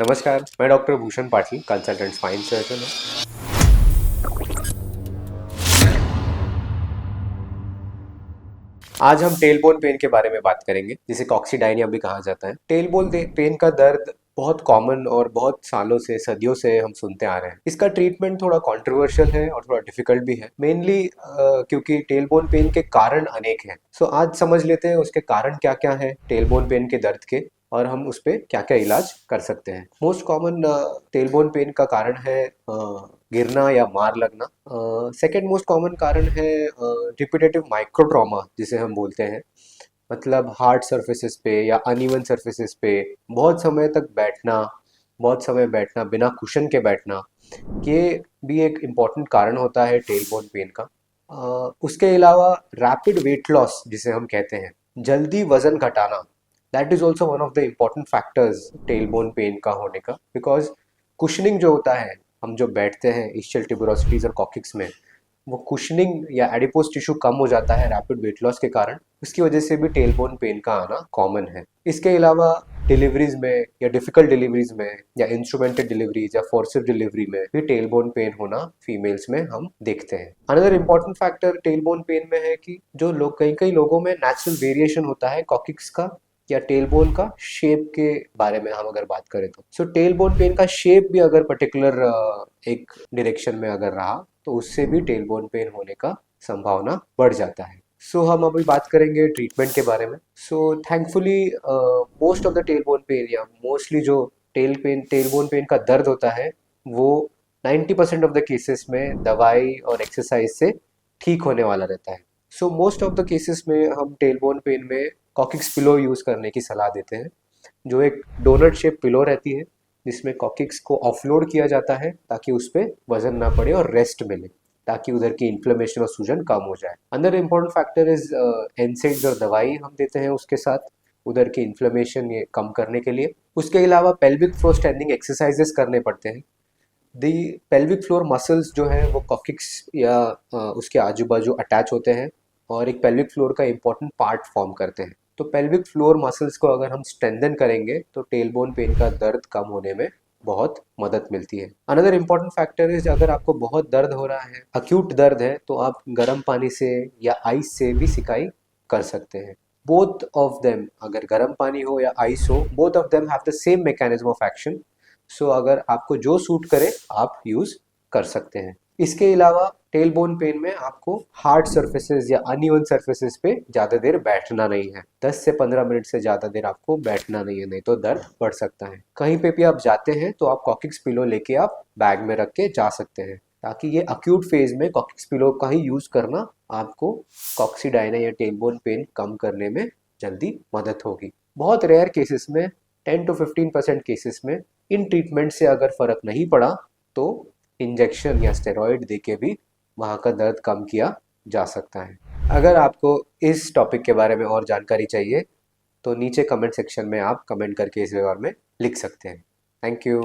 नमस्कार, मैं doctor Bhushan Patil, consultant spine surgeon हूँ। आज हम टेलबोन पेन के बारे में बात करेंगे, जिसे कॉक्सीडायनिया भी कहा जाता है। टेलबोन पेन का दर्द बहुत कॉमन और बहुत सालों से, सदियों से हम सुनते आ रहे हैं। इसका ट्रीटमेंट थोड़ा कंट्रोवर्शियल है और थोड़ा डिफिकल्ट भी है, मेनली क्योंकि टेलबोन पेन के कारण अनेक हैं। सो आज समझ लेते हैं उसके कारण क्या क्या है टेलबोन पेन के दर्द के, और हम उस पे क्या क्या इलाज कर सकते हैं। मोस्ट कॉमन टेलबोन पेन का कारण है गिरना या मार लगना। सेकेंड मोस्ट कॉमन कारण है रिपीटेटिव माइक्रो ट्रॉमा, जिसे हम बोलते हैं। मतलब हार्ड सर्फेसिस पे या अनइवन सर्फेसिस पे बहुत समय बैठना बिना कुशन के बैठना, ये भी एक इम्पॉर्टेंट कारण होता है टेलबोन पेन का। उसके अलावा रैपिड वेट लॉस, जिसे हम कहते हैं, जल्दी वजन घटाना, that is also one of the important factors tailbone pain का होने का। बिकॉज कुशनिंग जो होता है, हम जो बैठते हैं इस्chial ट्यूबरोसिटीज और कॉकिक्स में, वो कुशनिंग या एडिपोज टिश्यू कम हो जाता है रैपिड वेट लॉस के कारण। उसकी वजह से भी टेलबोन पेन का आना कॉमन है। इसके अलावा डिलीवरीज में या डिफिकल्ट डिलीवरीज में या इंस्ट्रूमेंटेड डिलीवरीज या फोर्सिव डिलीवरी में भी टेलबोन पेन होना फीमेल्स में हम देखते हैं। Another important factor tailbone pain में है कि जो लोग, कई कई लोगों में नेचुरल वेरिएशन होता है कॉकिक्स का या टेलबोन का शेप के बारे में हम अगर बात करें तो। सो टेलबोन पेन का शेप भी अगर पर्टिकुलर एक डायरेक्शन में अगर रहा, तो उससे भी टेलबोन पेन होने का संभावना बढ़ जाता है। सो हम अभी बात करेंगे ट्रीटमेंट के बारे में। So thankfully most of the tailbone pain, या मोस्टली जो टेलबोन पेन का दर्द होता है, वो 90% ऑफ द केसेस में दवाई और एक्सरसाइज से ठीक होने वाला रहता है। So most of the cases में हम टेलबोन पेन में कॉकिक्स पिलो यूज करने की सलाह देते हैं, जो एक डोनट शेप पिलो रहती है, जिसमें कॉकिक्स को ऑफलोड किया जाता है ताकि उस पर वजन ना पड़े और रेस्ट मिले, ताकि उधर की इन्फ्लेमेशन और सूजन कम हो जाए। अंदर इम्पोर्टेंट फैक्टर इज एनसेड्स और दवाई हम देते हैं उसके साथ, उधर की इन्फ्लेमेशन ये कम करने के लिए। उसके अलावा पेल्विक फ्लोर स्ट्रेंथनिंग एक्सरसाइजेस करने पड़ते हैं। दी पेल्विक फ्लोर मसल्स जो है वो कॉकिक्स या उसके आजू बाजू अटैच होते हैं और एक पेल्विक फ्लोर का इंपॉर्टेंट पार्ट फॉर्म करते हैं। तो पेल्विक फ्लोर मसल्स को अगर हम स्ट्रेंथन करेंगे तो टेलबोन पेन का दर्द कम होने में बहुत मदद मिलती है। अनदर इम्पॉर्टेंट फैक्टर इज, अगर आपको बहुत दर्द हो रहा है, अक्यूट दर्द है, तो आप गर्म पानी से या आइस से भी सिकाई कर सकते हैं। बोथ ऑफ देम, अगर गर्म पानी हो या आइस हो, both of them have the same mechanism of action. So अगर आपको जो सूट करे आप यूज कर सकते हैं। इसके अलावा टेलबोन पेन में आपको हार्ड सर्फेसेस या अनइवन सर्फेसेस पे ज्यादा देर बैठना नहीं है। 10 से 15 मिनट से ज्यादा देर आपको बैठना नहीं है, नहीं तो दर्द बढ़ सकता है। कहीं पे भी आप जाते हैं तो आप कॉकिक्स पिलो लेके आप बैग में रख के जा सकते हैं, ताकि ये अक्यूट फेज में कॉकिक्स पिलो का ही यूज करना आपको कॉक्सीडायना या टेलबोन पेन कम करने में जल्दी मदद होगी। बहुत रेयर केसेस में, 10 to 15% केसेस में, इन ट्रीटमेंट से अगर फर्क नहीं पड़ा तो इंजेक्शन या स्टेरॉइड देके भी वहाँ का दर्द कम किया जा सकता है। अगर आपको इस टॉपिक के बारे में और जानकारी चाहिए तो नीचे कमेंट सेक्शन में आप कमेंट करके इस बारे में लिख सकते हैं। Thank you.